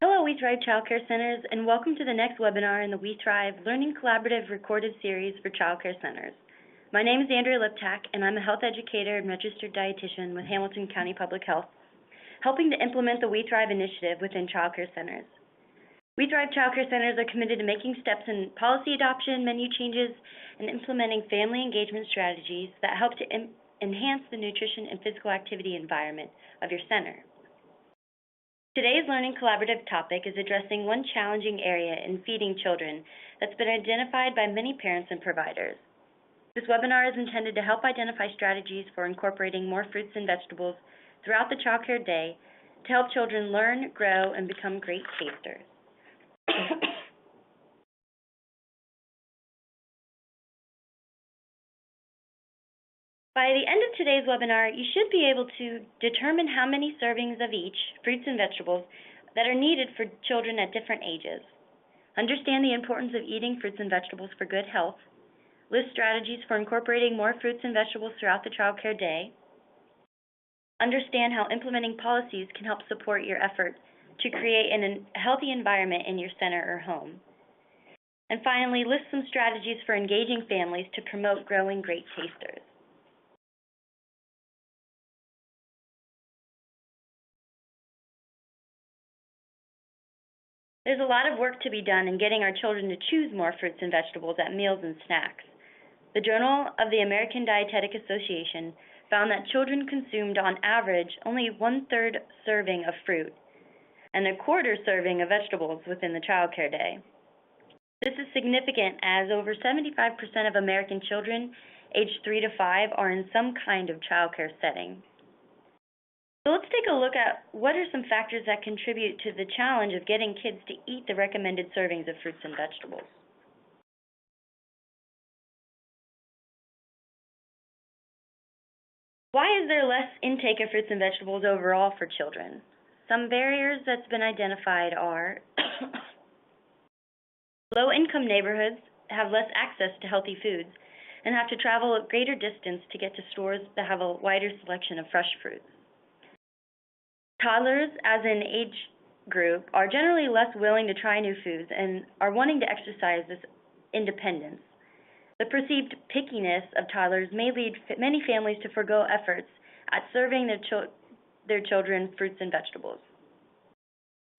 Hello, WeTHRIVE Childcare Centers, and welcome to the next webinar in the WeTHRIVE Learning Collaborative recorded series for childcare centers. My name is Andrea Liptak, and I'm a health educator and registered dietitian with Hamilton County Public Health, helping to implement the WeTHRIVE initiative within childcare centers. WeTHRIVE Childcare Centers are committed to making steps in policy adoption, menu changes, and implementing family engagement strategies that help to enhance the nutrition and physical activity environment of your center. Today's Learning Collaborative topic is addressing one challenging area in feeding children that's been identified by many parents and providers. This webinar is intended to help identify strategies for incorporating more fruits and vegetables throughout the childcare day to help children learn, grow, and become great tasters. By the end of today's webinar, you should be able to determine how many servings of each, fruits and vegetables, that are needed for children at different ages. Understand the importance of eating fruits and vegetables for good health. List strategies for incorporating more fruits and vegetables throughout the childcare day. Understand how implementing policies can help support your effort to create a healthy environment in your center or home. And finally, list some strategies for engaging families to promote growing great tasters. There's a lot of work to be done in getting our children to choose more fruits and vegetables at meals and snacks. The Journal of the American Dietetic Association found that children consumed on average only 1/3 serving of fruit and 1/4 serving of vegetables within the childcare day. This is significant as over 75% of American children aged 3 to 5 are in some kind of childcare setting. So let's take a look at what are some factors that contribute to the challenge of getting kids to eat the recommended servings of fruits and vegetables. Why is there less intake of fruits and vegetables overall for children? Some barriers that's been identified are low-income neighborhoods have less access to healthy foods and have to travel a greater distance to get to stores that have a wider selection of fresh fruits. Toddlers, as an age group, are generally less willing to try new foods and are wanting to exercise this independence. The perceived pickiness of toddlers may lead many families to forego efforts at serving their children fruits and vegetables.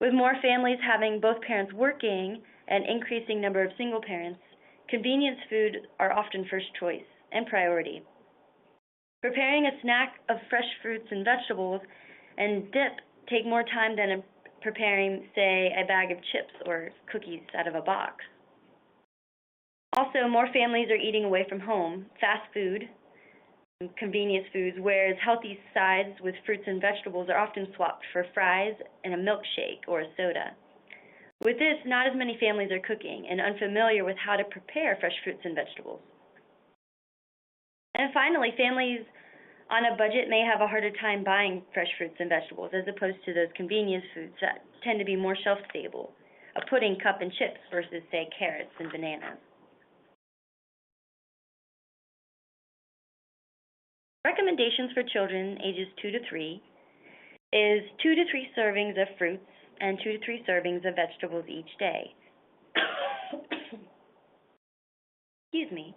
With more families having both parents working and increasing number of single parents, convenience foods are often first choice and priority. Preparing a snack of fresh fruits and vegetables and dip take more time than preparing, say, a bag of chips or cookies out of a box. Also, more families are eating away from home, fast food, convenience foods, whereas healthy sides with fruits and vegetables are often swapped for fries and a milkshake or a soda. With this, not as many families are cooking and unfamiliar with how to prepare fresh fruits and vegetables. And finally, families on a budget may have a harder time buying fresh fruits and vegetables as opposed to those convenience foods that tend to be more shelf-stable, a pudding, cup, and chips versus, say, carrots and bananas. Recommendations for children ages 2 to 3 is 2 to 3 servings of fruits and 2 to 3 servings of vegetables each day. Excuse me.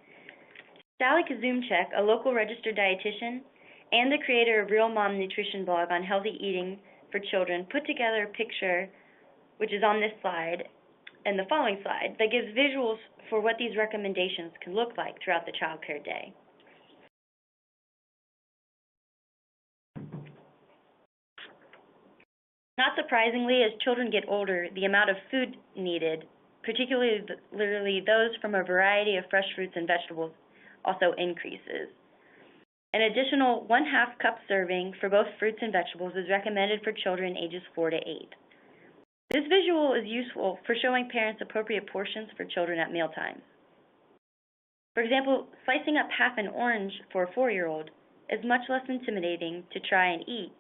Sally Kazumchek, a local registered dietitian and the creator of Real Mom Nutrition blog on healthy eating for children, put together a picture, which is on this slide and the following slide, that gives visuals for what these recommendations can look like throughout the childcare day. Not surprisingly, as children get older, the amount of food needed, particularly those from a variety of fresh fruits and vegetables, also increases. An additional 1/2 cup serving for both fruits and vegetables is recommended for children ages 4 to 8. This visual is useful for showing parents appropriate portions for children at mealtimes. For example, slicing up half an orange for a 4-year-old is much less intimidating to try and eat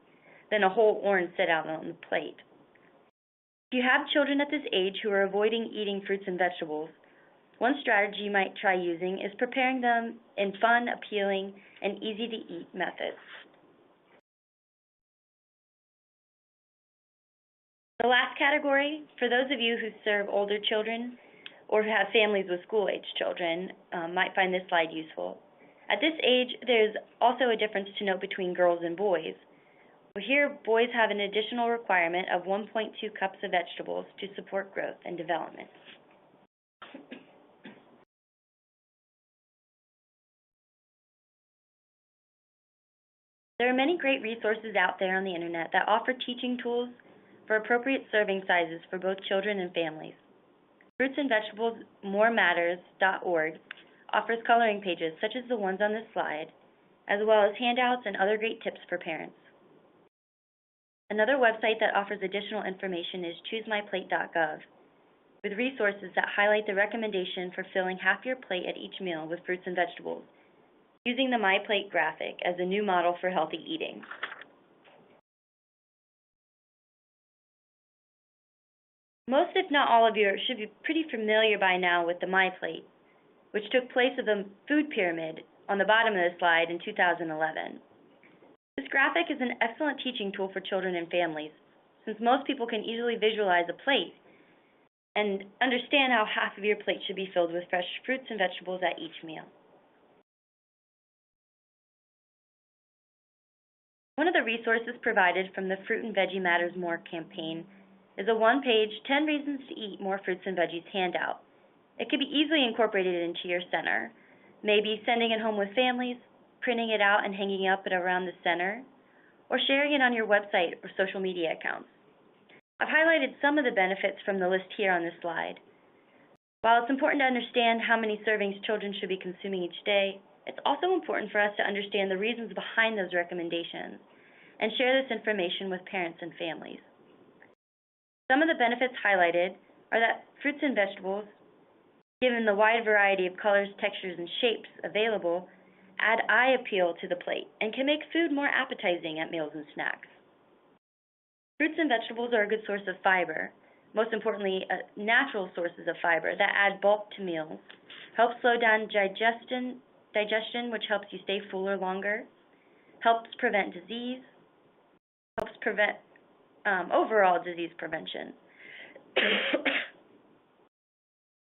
than a whole orange set out on the plate. If you have children at this age who are avoiding eating fruits and vegetables, one strategy you might try using is preparing them in fun, appealing, and easy-to-eat methods. The last category, for those of you who serve older children or who have families with school-age children, might find this slide useful. At this age, there's also a difference to note between girls and boys. Here, boys have an additional requirement of 1.2 cups of vegetables to support growth and development. There are many great resources out there on the internet that offer teaching tools for appropriate serving sizes for both children and families. Fruits and Vegetables MoreMatters.org offers coloring pages such as the ones on this slide, as well as handouts and other great tips for parents. Another website that offers additional information is ChooseMyPlate.gov, with resources that highlight the recommendation for filling half your plate at each meal with fruits and vegetables, using the MyPlate graphic as a new model for healthy eating. Most, if not all of you, should be pretty familiar by now with the MyPlate, which took place of the food pyramid on the bottom of the slide in 2011. This graphic is an excellent teaching tool for children and families, since most people can easily visualize a plate and understand how half of your plate should be filled with fresh fruits and vegetables at each meal. One of the resources provided from the Fruit and Veggie Matters More campaign is a one-page 10 Reasons to Eat More Fruits and Veggies handout. It can be easily incorporated into your center, maybe sending it home with families, printing it out and hanging up it around the center, or sharing it on your website or social media accounts. I've highlighted some of the benefits from the list here on this slide. While it's important to understand how many servings children should be consuming each day, it's also important for us to understand the reasons behind those recommendations and share this information with parents and families. Some of the benefits highlighted are that fruits and vegetables, given the wide variety of colors, textures, and shapes available, add eye appeal to the plate and can make food more appetizing at meals and snacks. Fruits and vegetables are a good source of fiber, most importantly, natural sources of fiber that add bulk to meals, help slow down digestion, which helps you stay fuller longer, helps prevent disease, helps prevent overall disease prevention.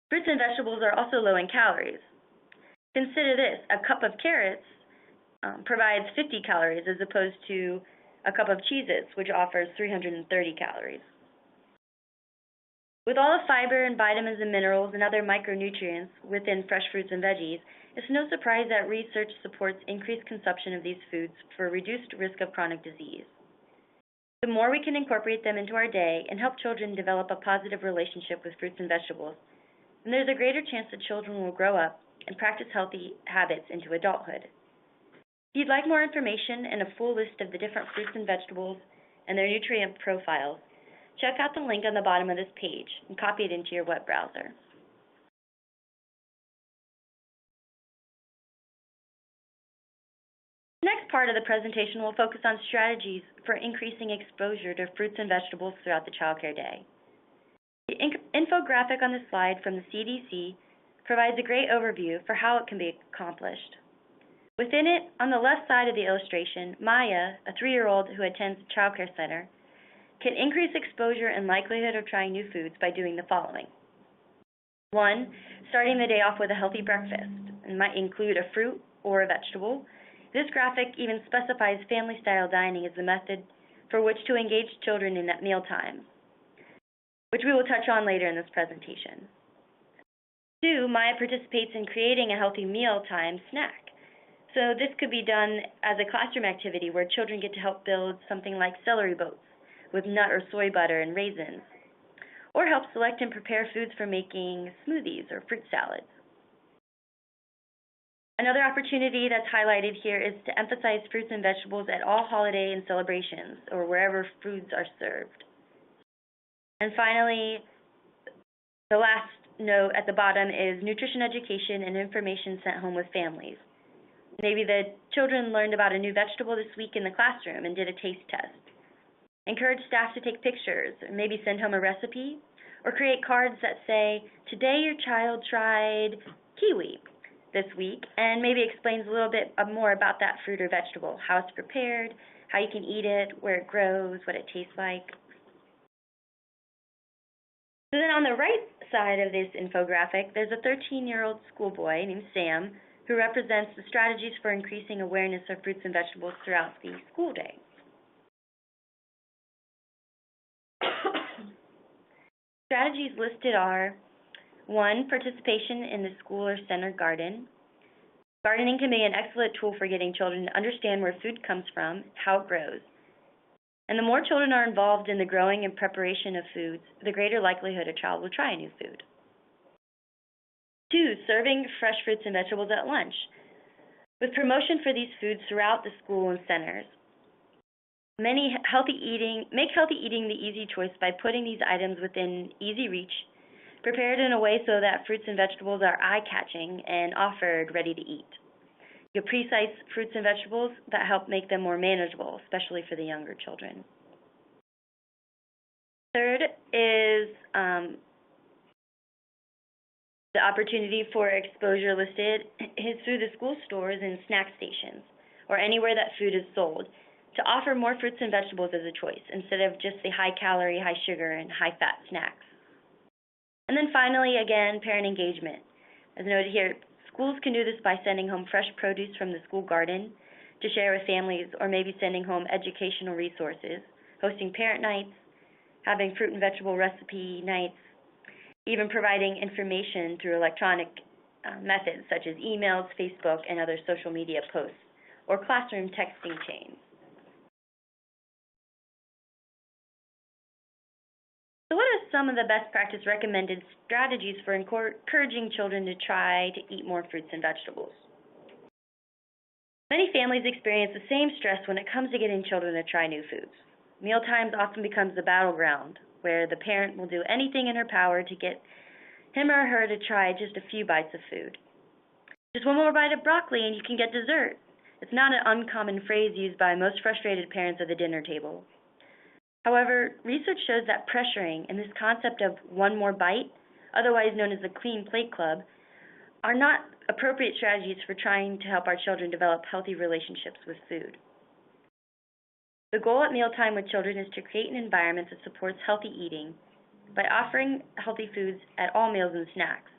Fruits and vegetables are also low in calories. Consider this, a cup of carrots provides 50 calories as opposed to a cup of Cheez-Its, which offers 330 calories. With all the fiber and vitamins and minerals and other micronutrients within fresh fruits and veggies, it's no surprise that research supports increased consumption of these foods for reduced risk of chronic disease. The more we can incorporate them into our day and help children develop a positive relationship with fruits and vegetables, then there's a greater chance that children will grow up and practice healthy habits into adulthood. If you'd like more information and a full list of the different fruits and vegetables and their nutrient profiles, check out the link on the bottom of this page and copy it into your web browser. The next part of the presentation will focus on strategies for increasing exposure to fruits and vegetables throughout the childcare day. The infographic on the slide from the CDC provides a great overview for how it can be accomplished. Within it, on the left side of the illustration, Maya, a 3-year-old who attends a child care center, can increase exposure and likelihood of trying new foods by doing the following. 1, starting the day off with a healthy breakfast, and might include a fruit or a vegetable. This graphic even specifies family-style dining as the method for which to engage children in at mealtime, which we will touch on later in this presentation. 2, Maya participates in creating a healthy mealtime snack. So this could be done as a classroom activity where children get to help build something like celery boats with nut or soy butter and raisins, or help select and prepare foods for making smoothies or fruit salads. Another opportunity that's highlighted here is to emphasize fruits and vegetables at all holiday and celebrations or wherever foods are served. And finally, the last note at the bottom is nutrition education and information sent home with families. Maybe the children learned about a new vegetable this week in the classroom and did a taste test. Encourage staff to take pictures, or maybe send home a recipe, or create cards that say, "Today your child tried kiwi this week," and maybe explains a little bit more about that fruit or vegetable, how it's prepared, how you can eat it, where it grows, what it tastes like. So then on the right side of this infographic, there's a 13-year-old schoolboy named Sam who represents the strategies for increasing awareness of fruits and vegetables throughout the school day. Strategies listed are: 1, participation in the school or center garden. Gardening can be an excellent tool for getting children to understand where food comes from, how it grows. And the more children are involved in the growing and preparation of foods, the greater likelihood a child will try a new food. 2, serving fresh fruits and vegetables at lunch, with promotion for these foods throughout the school and centers. Make healthy eating the easy choice by putting these items within easy reach, prepared in a way so that fruits and vegetables are eye-catching and offered ready to eat. You have precise fruits and vegetables that help make them more manageable, especially for the younger children. Third is the opportunity for exposure listed is through the school stores and snack stations, or anywhere that food is sold, to offer more fruits and vegetables as a choice, instead of just the high-calorie, high-sugar, and high-fat snacks. And then finally, again, parent engagement. As noted here, schools can do this by sending home fresh produce from the school garden to share with families, or maybe sending home educational resources, hosting parent nights, having fruit and vegetable recipe nights, even providing information through electronic methods such as emails, Facebook, and other social media posts, or classroom texting chains. So what are some of the best practice recommended strategies for encouraging children to try to eat more fruits and vegetables? Many families experience the same stress when it comes to getting children to try new foods. Mealtimes often becomes the battleground, where the parent will do anything in her power to get him or her to try just a few bites of food. Just one more bite of broccoli and you can get dessert. It's not an uncommon phrase used by most frustrated parents at the dinner table. However, research shows that pressuring and this concept of one more bite, otherwise known as the clean plate club, are not appropriate strategies for trying to help our children develop healthy relationships with food. The goal at mealtime with children is to create an environment that supports healthy eating by offering healthy foods at all meals and snacks,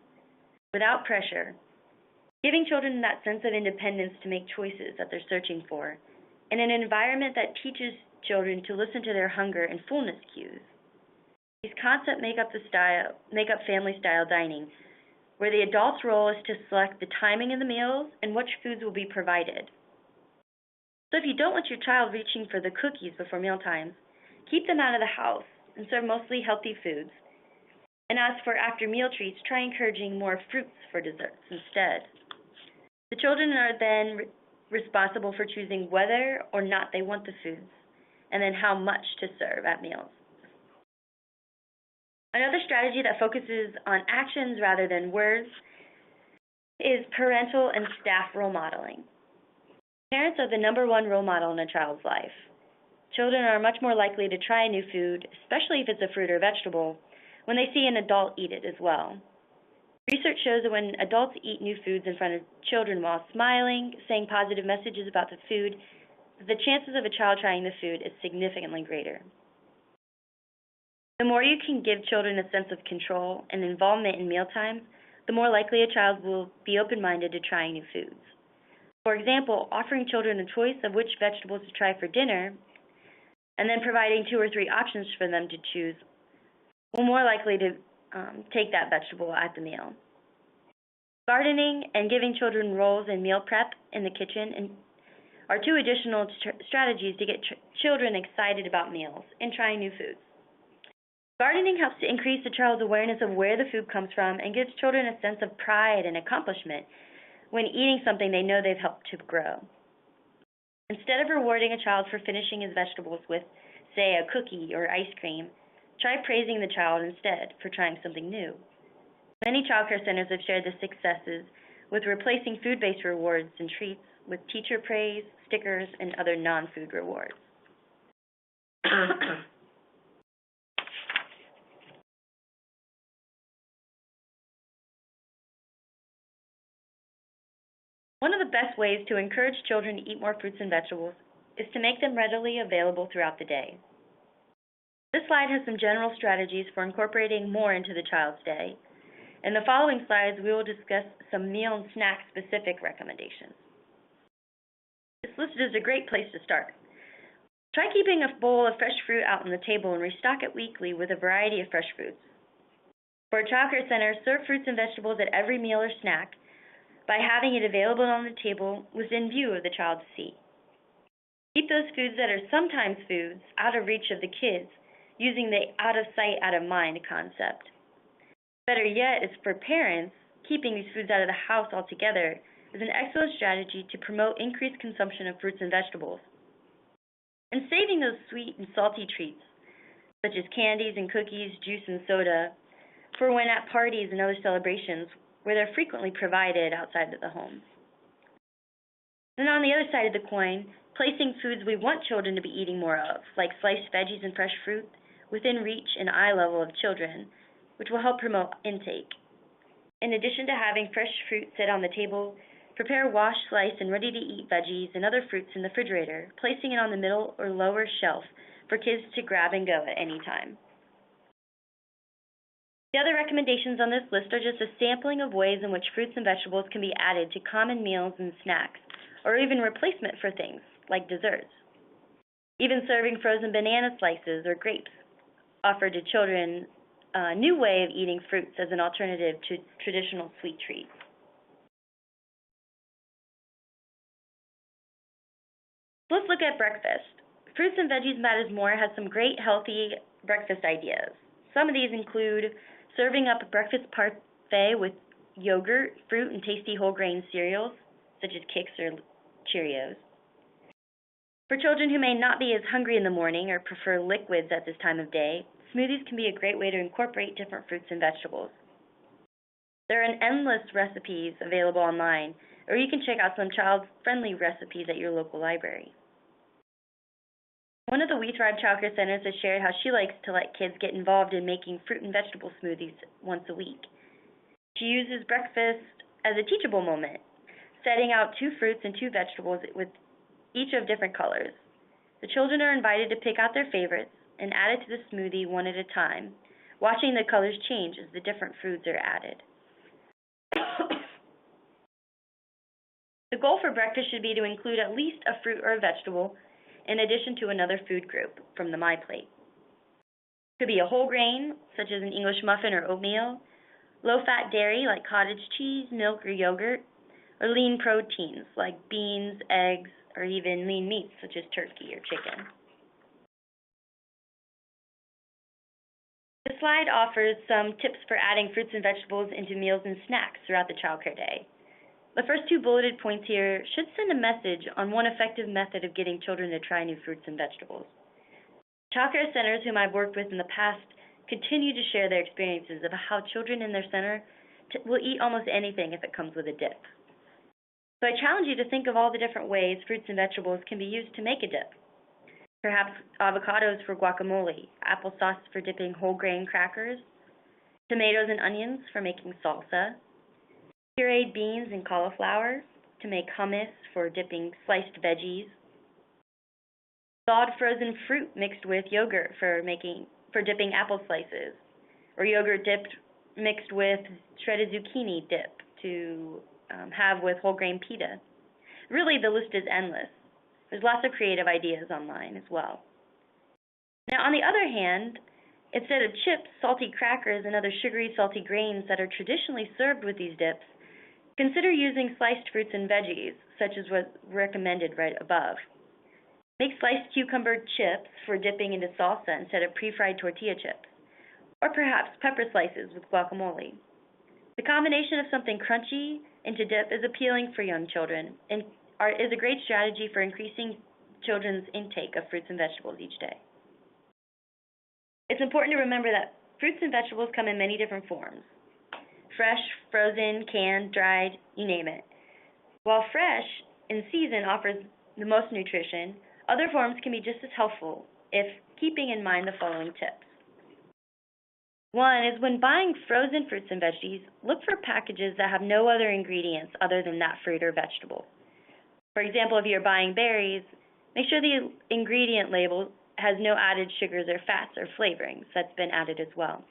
without pressure, giving children that sense of independence to make choices that they're searching for, and an environment that teaches children to listen to their hunger and fullness cues. These concepts make up family-style dining, where the adult's role is to select the timing of the meals and which foods will be provided. So if you don't want your child reaching for the cookies before mealtimes, keep them out of the house and serve mostly healthy foods. And as for after-meal treats, try encouraging more fruits for desserts instead. The children are then responsible for choosing whether or not they want the foods, and then how much to serve at meals. Another strategy that focuses on actions rather than words is parental and staff role modeling. Parents are the #1 role model in a child's life. Children are much more likely to try a new food, especially if it's a fruit or vegetable, when they see an adult eat it as well. Research shows that when adults eat new foods in front of children while smiling, saying positive messages about the food, the chances of a child trying the food is significantly greater. The more you can give children a sense of control and involvement in mealtimes, the more likely a child will be open-minded to trying new foods. For example, offering children a choice of which vegetables to try for dinner, and then providing 2 or 3 options for them to choose, will more likely to take that vegetable at the meal. Gardening and giving children roles in meal prep in the kitchen are 2 additional strategies to get children excited about meals and trying new foods. Gardening helps to increase the child's awareness of where the food comes from and gives children a sense of pride and accomplishment when eating something they know they've helped to grow. Instead of rewarding a child for finishing his vegetables with, say, a cookie or ice cream, try praising the child instead for trying something new. Many child care centers have shared the successes with replacing food-based rewards and treats with teacher praise, stickers, and other non-food rewards. One of the best ways to encourage children to eat more fruits and vegetables is to make them readily available throughout the day. This slide has some general strategies for incorporating more into the child's day. In the following slides, we will discuss some meal and snack-specific recommendations. This list is a great place to start. Try keeping a bowl of fresh fruit out on the table and restock it weekly with a variety of fresh foods. For a child care center, serve fruits and vegetables at every meal or snack by having it available on the table within view of the child to see. Keep those foods that are sometimes foods out of reach of the kids, using the out of sight, out of mind concept. Better yet is for parents, keeping these foods out of the house altogether is an excellent strategy to promote increased consumption of fruits and vegetables. And saving those sweet and salty treats, such as candies and cookies, juice and soda, for when at parties and other celebrations where they're frequently provided outside of the home. Then on the other side of the coin, placing foods we want children to be eating more of, like sliced veggies and fresh fruit, within reach and eye level of children, which will help promote intake. In addition to having fresh fruit sit on the table, prepare washed, sliced, and ready-to-eat veggies and other fruits in the refrigerator, placing it on the middle or lower shelf for kids to grab and go at any time. The other recommendations on this list are just a sampling of ways in which fruits and vegetables can be added to common meals and snacks, or even replacement for things like desserts. Even serving frozen banana slices or grapes offer to children a new way of eating fruits as an alternative to traditional sweet treats. Let's look at breakfast. Fruits and Veggies Matters More has some great healthy breakfast ideas. Some of these include serving up a breakfast parfait with yogurt, fruit, and tasty whole grain cereals, such as Kix or Cheerios. For children who may not be as hungry in the morning or prefer liquids at this time of day, smoothies can be a great way to incorporate different fruits and vegetables. There are endless recipes available online, or you can check out some child-friendly recipes at your local library. One of the WeTHRIVE Child Care Centers has shared how she likes to let kids get involved in making fruit and vegetable smoothies once a week. She uses breakfast as a teachable moment, setting out 2 fruits and 2 vegetables with each of different colors. The children are invited to pick out their favorites and add it to the smoothie one at a time, watching the colors change as the different foods are added. The goal for breakfast should be to include at least a fruit or a vegetable in addition to another food group from the MyPlate. It could be a whole grain, such as an English muffin or oatmeal, low-fat dairy like cottage cheese, milk, or yogurt, or lean proteins like beans, eggs, or even lean meats such as turkey or chicken. This slide offers some tips for adding fruits and vegetables into meals and snacks throughout the childcare day. The first 2 bulleted points here should send a message on one effective method of getting children to try new fruits and vegetables. Child care centers whom I've worked with in the past continue to share their experiences of how children in their center will eat almost anything if it comes with a dip. So I challenge you to think of all the different ways fruits and vegetables can be used to make a dip. Perhaps avocados for guacamole, applesauce for dipping whole grain crackers, tomatoes and onions for making salsa, pureed beans and cauliflower to make hummus for dipping sliced veggies, thawed frozen fruit mixed with yogurt for dipping apple slices, or yogurt mixed with shredded zucchini dip to have with whole grain pita. Really, the list is endless. There's lots of creative ideas online as well. Now, on the other hand, instead of chips, salty crackers, and other sugary, salty grains that are traditionally served with these dips, consider using sliced fruits and veggies, such as what's recommended right above. Make sliced cucumber chips for dipping into salsa instead of pre-fried tortilla chips, or perhaps pepper slices with guacamole. The combination of something crunchy into dip is appealing for young children and is a great strategy for increasing children's intake of fruits and vegetables each day. It's important to remember that fruits and vegetables come in many different forms: fresh, frozen, canned, dried, you name it. While fresh in season offers the most nutrition, other forms can be just as helpful if keeping in mind the following tips. One is when buying frozen fruits and veggies, look for packages that have no other ingredients other than that fruit or vegetable. For example, if you're buying berries, make sure the ingredient label has no added sugars or fats or flavorings that's been added as well.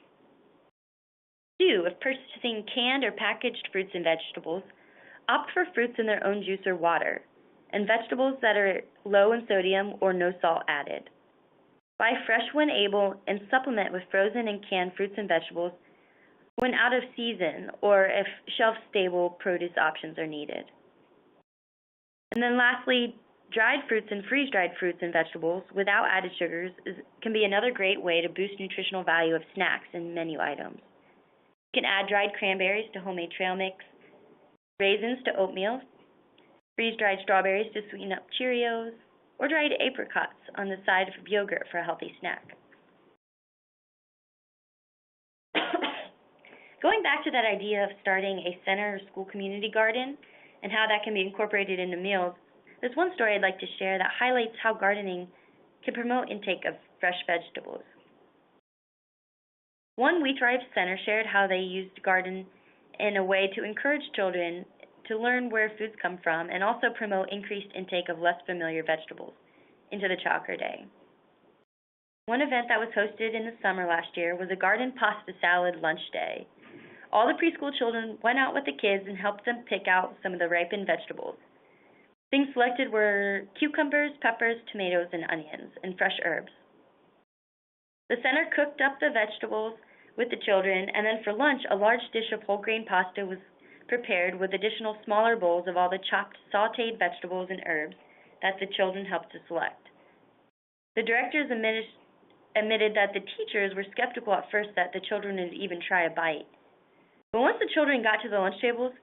2, if purchasing canned or packaged fruits and vegetables, opt for fruits in their own juice or water, and vegetables that are low in sodium or no salt added. Buy fresh when able and supplement with frozen and canned fruits and vegetables when out of season or if shelf-stable produce options are needed. And then lastly, dried fruits and freeze-dried fruits and vegetables without added sugars can be another great way to boost nutritional value of snacks and menu items. You can add dried cranberries to homemade trail mix, raisins to oatmeal, freeze-dried strawberries to sweeten up Cheerios, or dried apricots on the side of yogurt for a healthy snack. Going back to that idea of starting a center or school community garden and how that can be incorporated into meals, there's one story I'd like to share that highlights how gardening can promote intake of fresh vegetables. One WeTHRIVE center shared how they used garden in a way to encourage children to learn where foods come from and also promote increased intake of less familiar vegetables into the childcare day. One event that was hosted in the summer last year was a garden pasta salad lunch day. All the preschool children went out with the kids and helped them pick out some of the ripened vegetables. Things selected were cucumbers, peppers, tomatoes, and onions, and fresh herbs. The center cooked up the vegetables with the children, and then for lunch, a large dish of whole grain pasta was prepared with additional smaller bowls of all the chopped, sautéed vegetables and herbs that the children helped to select. The directors admitted that the teachers were skeptical at first that the children would even try a bite. But once the children got to the lunch tables,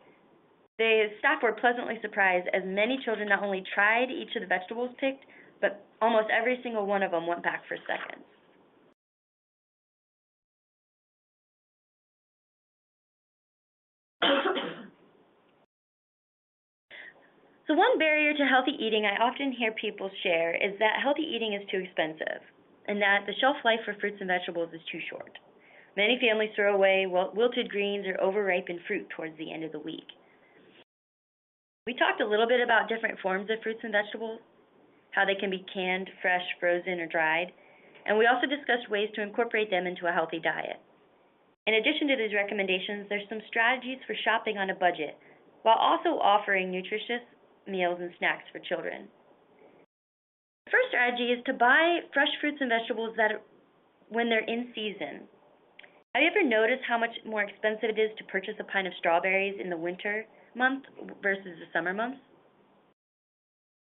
the staff were pleasantly surprised as many children not only tried each of the vegetables picked, but almost every single one of them went back for seconds. So one barrier to healthy eating I often hear people share is that healthy eating is too expensive and that the shelf life for fruits and vegetables is too short. Many families throw away wilted greens or overripened fruit towards the end of the week. We talked a little bit about different forms of fruits and vegetables, how they can be canned, fresh, frozen, or dried, and we also discussed ways to incorporate them into a healthy diet. In addition to these recommendations, there's some strategies for shopping on a budget while also offering nutritious meals and snacks for children. The first strategy is to buy fresh fruits and vegetables when they're in season. Have you ever noticed how much more expensive it is to purchase a pint of strawberries in the winter month versus the summer months?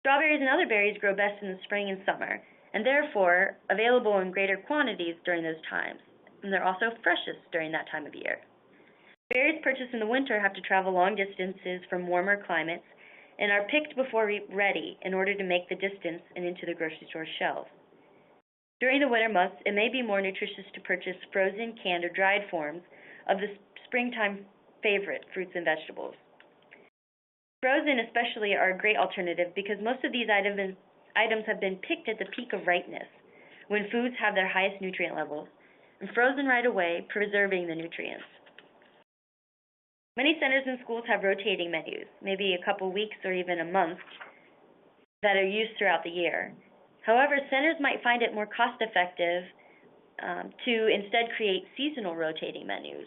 Strawberries and other berries grow best in the spring and summer, and therefore available in greater quantities during those times, and they're also freshest during that time of year. Berries purchased in the winter have to travel long distances from warmer climates and are picked before ready in order to make the distance and into the grocery store shelves. During the winter months, it may be more nutritious to purchase frozen, canned, or dried forms of the springtime favorite fruits and vegetables. Frozen especially are a great alternative because most of these items have been picked at the peak of ripeness, when foods have their highest nutrient levels, and frozen right away, preserving the nutrients. Many centers and schools have rotating menus, maybe a couple weeks or even a month, that are used throughout the year. However, centers might find it more cost-effective to instead create seasonal rotating menus.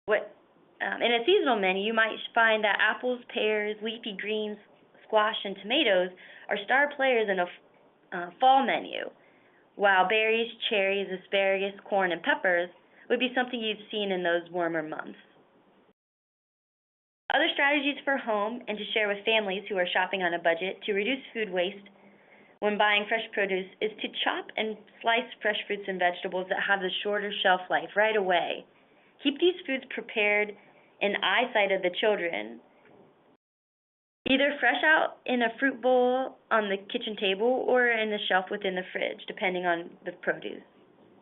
In a seasonal menu, you might find that apples, pears, leafy greens, squash, and tomatoes are star players in a fall menu, while berries, cherries, asparagus, corn, and peppers would be something you've seen in those warmer months. Other strategies for home and to share with families who are shopping on a budget to reduce food waste when buying fresh produce is to chop and slice fresh fruits and vegetables that have the shorter shelf life right away. Keep these foods prepared in eyesight of the children, either fresh out in a fruit bowl on the kitchen table or in the shelf within the fridge, depending on the produce.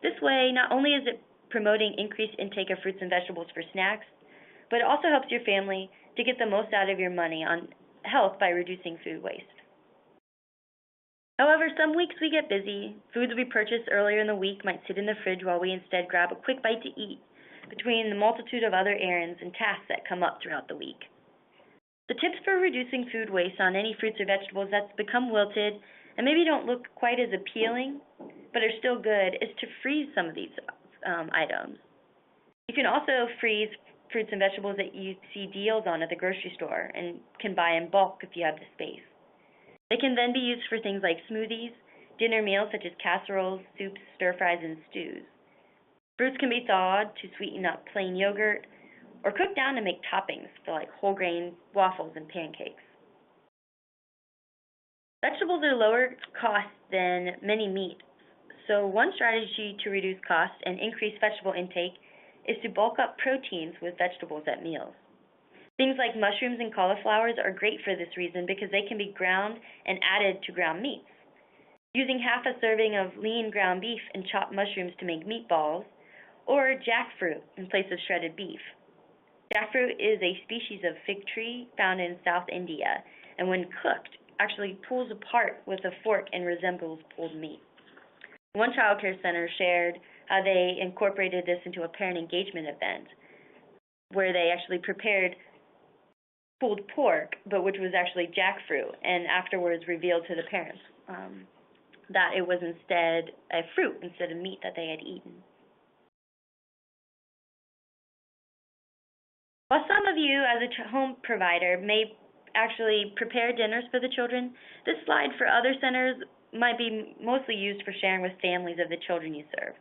This way, not only is it promoting increased intake of fruits and vegetables for snacks, but it also helps your family to get the most out of your money on health by reducing food waste. However, some weeks we get busy. Foods we purchased earlier in the week might sit in the fridge while we instead grab a quick bite to eat between the multitude of other errands and tasks that come up throughout the week. The tips for reducing food waste on any fruits or vegetables that's become wilted and maybe don't look quite as appealing, but are still good, is to freeze some of these items. You can also freeze fruits and vegetables that you see deals on at the grocery store and can buy in bulk if you have the space. They can then be used for things like smoothies, dinner meals such as casseroles, soups, stir-fries, and stews. Fruits can be thawed to sweeten up plain yogurt or cooked down to make toppings for like whole grain waffles and pancakes. Vegetables are lower cost than many meats, so one strategy to reduce costs and increase vegetable intake is to bulk up proteins with vegetables at meals. Things like mushrooms and cauliflowers are great for this reason because they can be ground and added to ground meats. Using half a serving of lean ground beef and chopped mushrooms to make meatballs, or jackfruit in place of shredded beef. Jackfruit is a species of fig tree found in South India, and when cooked, actually pulls apart with a fork and resembles pulled meat. One child care center shared how they incorporated this into a parent engagement event, where they actually prepared pulled pork, but which was actually jackfruit, and afterwards revealed to the parents that it was instead a fruit instead of meat that they had eaten. While some of you as a home provider may actually prepare dinners for the children, this slide for other centers might be mostly used for sharing with families of the children you serve.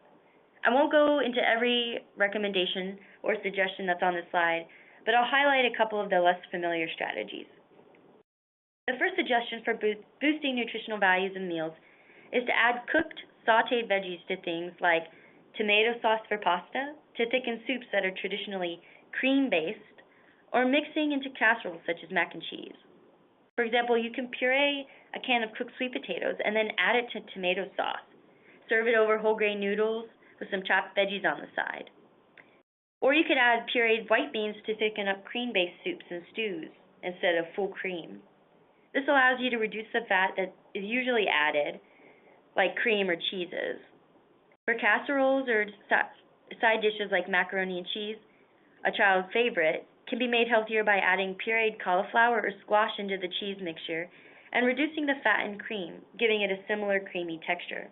I won't go into every recommendation or suggestion that's on this slide, but I'll highlight a couple of the less familiar strategies. The first suggestion for boosting nutritional values in meals is to add cooked, sautéed veggies to things like tomato sauce for pasta, to thicken soups that are traditionally cream-based, or mixing into casseroles such as mac and cheese. For example, you can puree a can of cooked sweet potatoes and then add it to tomato sauce. Serve it over whole grain noodles with some chopped veggies on the side. Or you could add pureed white beans to thicken up cream-based soups and stews instead of full cream. This allows you to reduce the fat that is usually added, like cream or cheeses. For casseroles or side dishes like macaroni and cheese, a child's favorite, can be made healthier by adding pureed cauliflower or squash into the cheese mixture and reducing the fat and cream, giving it a similar creamy texture.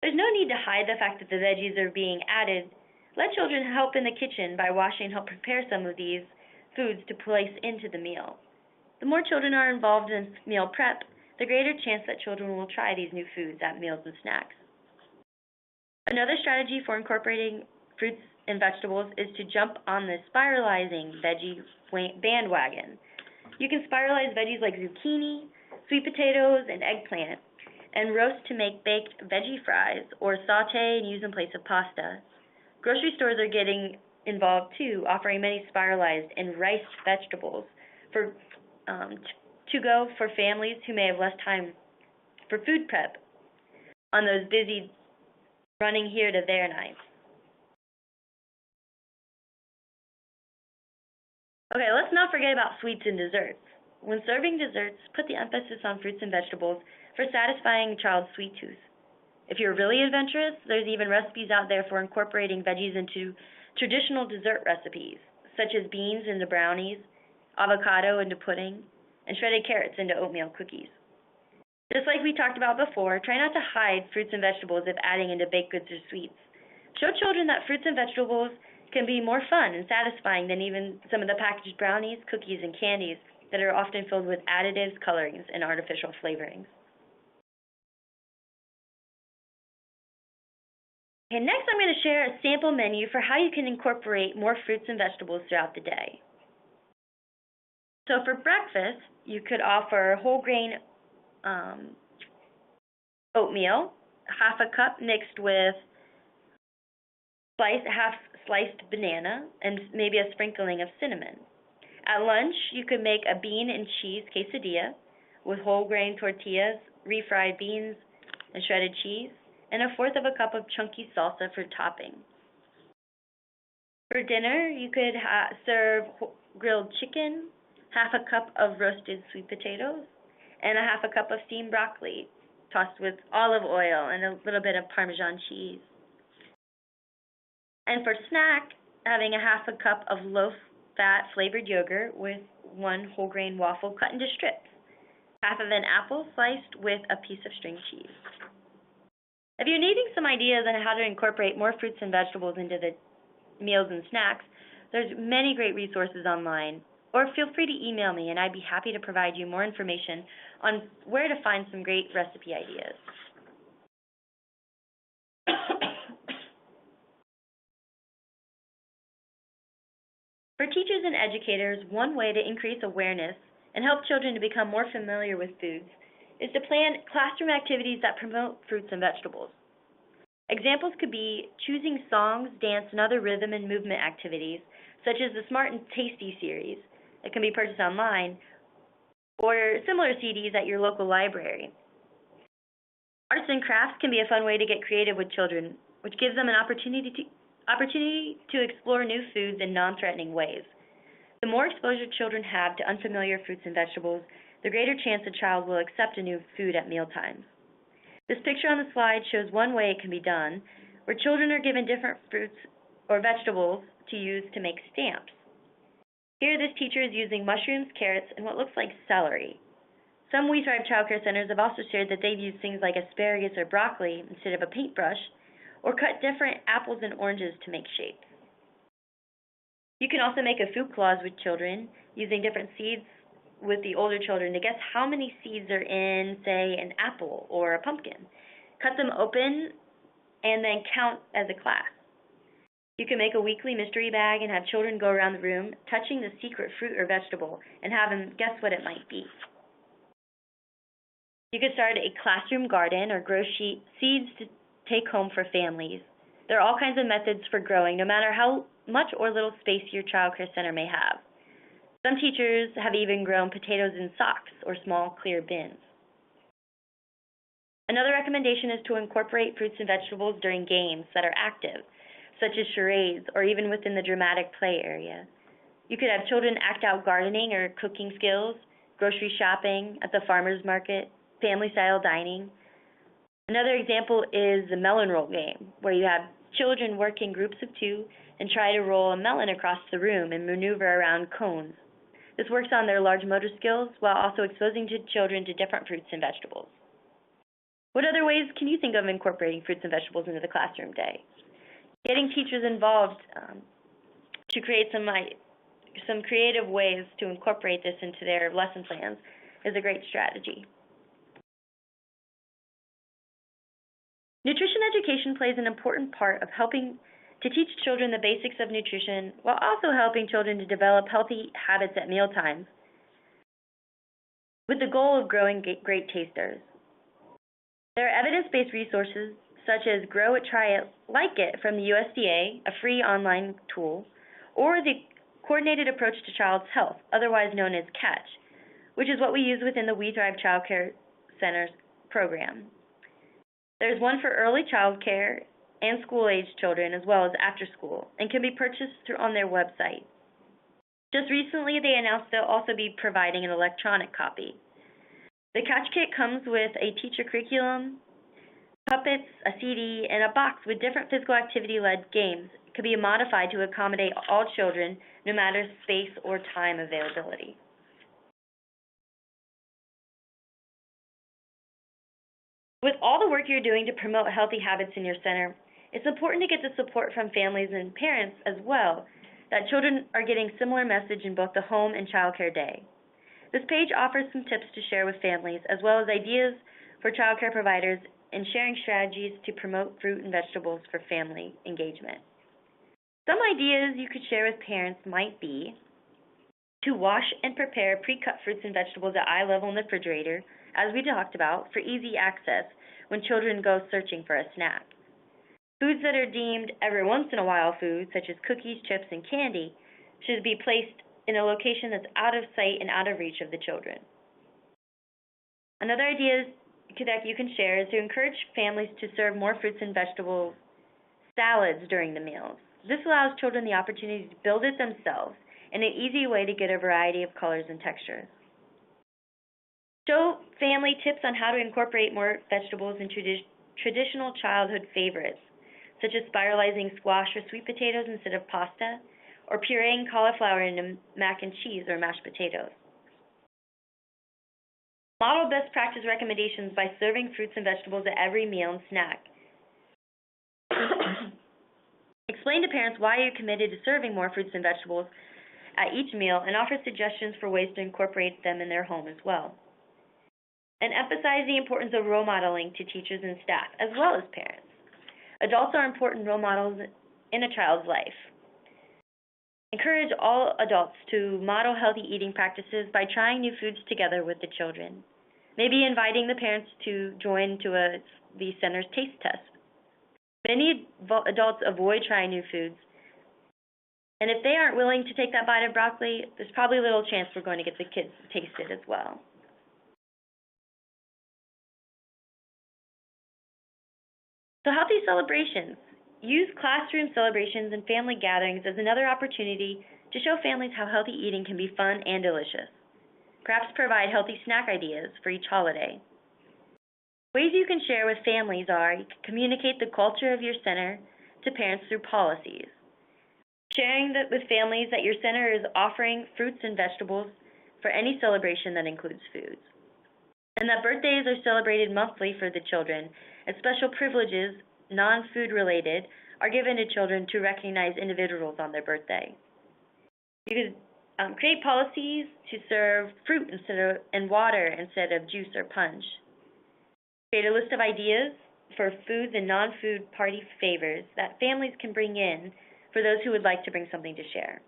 There's no need to hide the fact that the veggies are being added. Let children help in the kitchen by washing and help prepare some of these foods to place into the meal. The more children are involved in meal prep, the greater chance that children will try these new foods at meals and snacks. Another strategy for incorporating fruits and vegetables is to jump on the spiralizing veggie bandwagon. You can spiralize veggies like zucchini, sweet potatoes, and eggplant, and roast to make baked veggie fries or saute and use in place of pasta. Grocery stores are getting involved too, offering many spiralized and riced vegetables for to go for families who may have less time for food prep on those busy running here to there nights. Okay, let's not forget about sweets and desserts. When serving desserts, put the emphasis on fruits and vegetables for satisfying a child's sweet tooth. If you're really adventurous, there's even recipes out there for incorporating veggies into traditional dessert recipes, such as beans into brownies, avocado into pudding, and shredded carrots into oatmeal cookies. Just like we talked about before, try not to hide fruits and vegetables if adding into baked goods or sweets. Show children that fruits and vegetables can be more fun and satisfying than even some of the packaged brownies, cookies, and candies that are often filled with additives, colorings, and artificial flavorings. Okay, next I'm going to share a sample menu for how you can incorporate more fruits and vegetables throughout the day. So for breakfast, you could offer whole grain oatmeal, half a cup mixed with half sliced banana, and maybe a sprinkling of cinnamon. At lunch, you could make a bean and cheese quesadilla with whole grain tortillas, refried beans, and shredded cheese, and a fourth of a cup of chunky salsa for topping. For dinner, you could serve grilled chicken, half a cup of roasted sweet potatoes, and a half a cup of steamed broccoli, tossed with olive oil and a little bit of Parmesan cheese. And for snack, having a half a cup of low-fat flavored yogurt with one whole grain waffle cut into strips. half of an apple sliced with a piece of string cheese. If you're needing some ideas on how to incorporate more fruits and vegetables into the meals and snacks, there's many great resources online. Or feel free to email me, and I'd be happy to provide you more information on where to find some great recipe ideas. For teachers and educators, one way to increase awareness and help children to become more familiar with foods is to plan classroom activities that promote fruits and vegetables. Examples could be choosing songs, dance, and other rhythm and movement activities, such as the Smart and Tasty series that can be purchased online, or similar CDs at your local library. Arts and crafts can be a fun way to get creative with children, which gives them an opportunity to explore new foods in non-threatening ways. The more exposure children have to unfamiliar fruits and vegetables, the greater chance a child will accept a new food at mealtimes. This picture on the slide shows one way it can be done, where children are given different fruits or vegetables to use to make stamps. Here, this teacher is using mushrooms, carrots, and what looks like celery. Some WeTHRIVE Child Care Centers have also shared that they've used things like asparagus or broccoli instead of a paintbrush, or cut different apples and oranges to make shapes. You can also make a food collage with children, using different seeds with the older children to guess how many seeds are in, say, an apple or a pumpkin. Cut them open and then count as a class. You can make a weekly mystery bag and have children go around the room touching the secret fruit or vegetable and have them guess what it might be. You could start a classroom garden or grow seeds to take home for families. There are all kinds of methods for growing, no matter how much or little space your child care center may have. Some teachers have even grown potatoes in socks or small clear bins. Another recommendation is to incorporate fruits and vegetables during games that are active, such as charades or even within the dramatic play area. You could have children act out gardening or cooking skills, grocery shopping at the farmer's market, family-style dining. Another example is the melon roll game, where you have children work in groups of two and try to roll a melon across the room and maneuver around cones. This works on their large motor skills while also exposing children to different fruits and vegetables. What other ways can you think of incorporating fruits and vegetables into the classroom day? Getting teachers involved to create some creative ways to incorporate this into their lesson plans is a great strategy. Nutrition education plays an important part of helping to teach children the basics of nutrition while also helping children to develop healthy habits at mealtimes with the goal of growing great tasters. There are evidence-based resources such as Grow It, Try It, Like It from the USDA, a free online tool, or the Coordinated Approach to Child's Health, otherwise known as CATCH, which is what we use within the WeTHRIVE Child Care Centers program. There's one for early child care and school-aged children as well as after school and can be purchased on their website. Just recently, they announced they'll also be providing an electronic copy. The Catch Kit comes with a teacher curriculum, puppets, a CD, and a box with different physical activity-led games. It can be modified to accommodate all children, no matter space or time availability. With all the work you're doing to promote healthy habits in your center, it's important to get the support from families and parents as well that children are getting similar message in both the home and child care day. This page offers some tips to share with families as well as ideas for child care providers in sharing strategies to promote fruit and vegetables for family engagement. Some ideas you could share with parents might be to wash and prepare pre-cut fruits and vegetables at eye level in the refrigerator, as we talked about, for easy access when children go searching for a snack. Foods that are deemed every once in a while foods, such as cookies, chips, and candy, should be placed in a location that's out of sight and out of reach of the children. Another idea that you can share is to encourage families to serve more fruits and vegetable salads during the meals. This allows children the opportunity to build it themselves and an easy way to get a variety of colors and textures. Show family tips on how to incorporate more vegetables in traditional childhood favorites, such as spiralizing squash or sweet potatoes instead of pasta, or pureeing cauliflower into mac and cheese or mashed potatoes. Model best practice recommendations by serving fruits and vegetables at every meal and snack. Explain to parents why you're committed to serving more fruits and vegetables at each meal and offer suggestions for ways to incorporate them in their home as well. And emphasize the importance of role modeling to teachers and staff, as well as parents. Adults are important role models in a child's life. Encourage all adults to model healthy eating practices by trying new foods together with the children. Maybe inviting the parents to join the center's taste test. Many adults avoid trying new foods, and if they aren't willing to take that bite of broccoli, there's probably little chance we're going to get the kids to taste it as well. So healthy celebrations. Use classroom celebrations and family gatherings as another opportunity to show families how healthy eating can be fun and delicious. Perhaps provide healthy snack ideas for each holiday. Ways you can share with families are you can communicate the culture of your center to parents through policies. Sharing with families that your center is offering fruits and vegetables for any celebration that includes foods. And that birthdays are celebrated monthly for the children, and special privileges, non-food related, are given to children to recognize individuals on their birthday. You could create policies to serve fruit and water instead of juice or punch. Create a list of ideas for foods and non-food party favors that families can bring in for those who would like to bring something to share.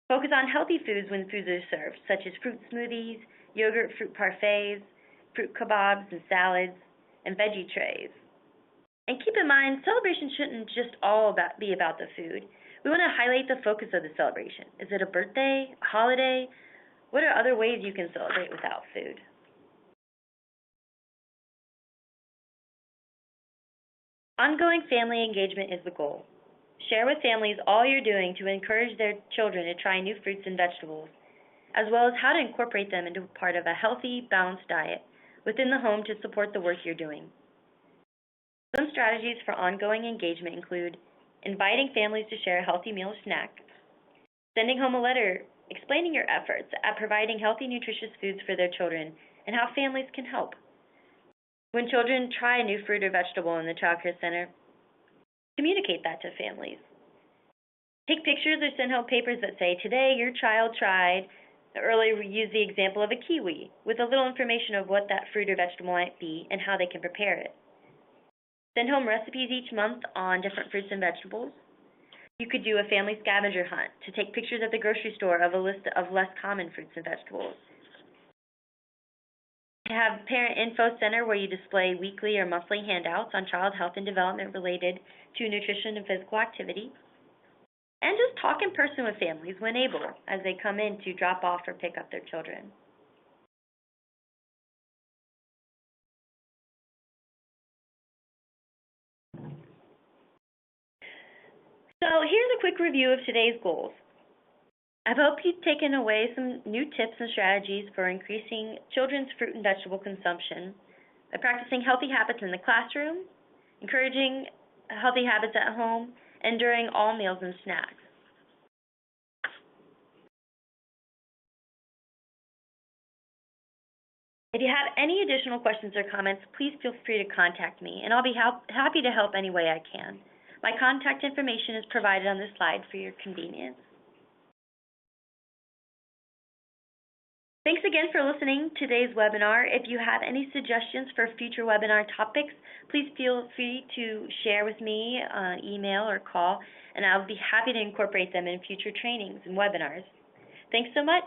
Focus on healthy foods when foods are served, such as fruit smoothies, yogurt fruit parfaits, fruit kebabs and salads, and veggie trays. And keep in mind, celebrations shouldn't just be about the food. We want to highlight the focus of the celebration. Is it a birthday, a holiday? What are other ways you can celebrate without food? Ongoing family engagement is the goal. Share with families all you're doing to encourage their children to try new fruits and vegetables, as well as how to incorporate them into part of a healthy, balanced diet within the home to support the work you're doing. Some strategies for ongoing engagement include inviting families to share a healthy meal or snack, sending home a letter explaining your efforts at providing healthy, nutritious foods for their children and how families can help. When children try a new fruit or vegetable in the Child Care Center, communicate that to families. Take pictures or send home papers that say, today your child tried. Earlier we used the example of a kiwi with a little information of what that fruit or vegetable might be and how they can prepare it. Send home recipes each month on different fruits and vegetables. You could do a family scavenger hunt to take pictures at the grocery store of a list of less common fruits and vegetables. Have Parent Info Center where you display weekly or monthly handouts on child health and development related to nutrition and physical activity. And just talk in person with families when able as they come in to drop off or pick up their children. So here's a quick review of today's goals. I hope you've taken away some new tips and strategies for increasing children's fruit and vegetable consumption by practicing healthy habits in the classroom, encouraging healthy habits at home, and during all meals and snacks. If you have any additional questions or comments, please feel free to contact me, and I'll be happy to help any way I can. My contact information is provided on this slide for your convenience. Thanks again for listening to today's webinar. If you have any suggestions for future webinar topics, please feel free to share with me on email or call, and I'll be happy to incorporate them in future trainings and webinars. Thanks so much.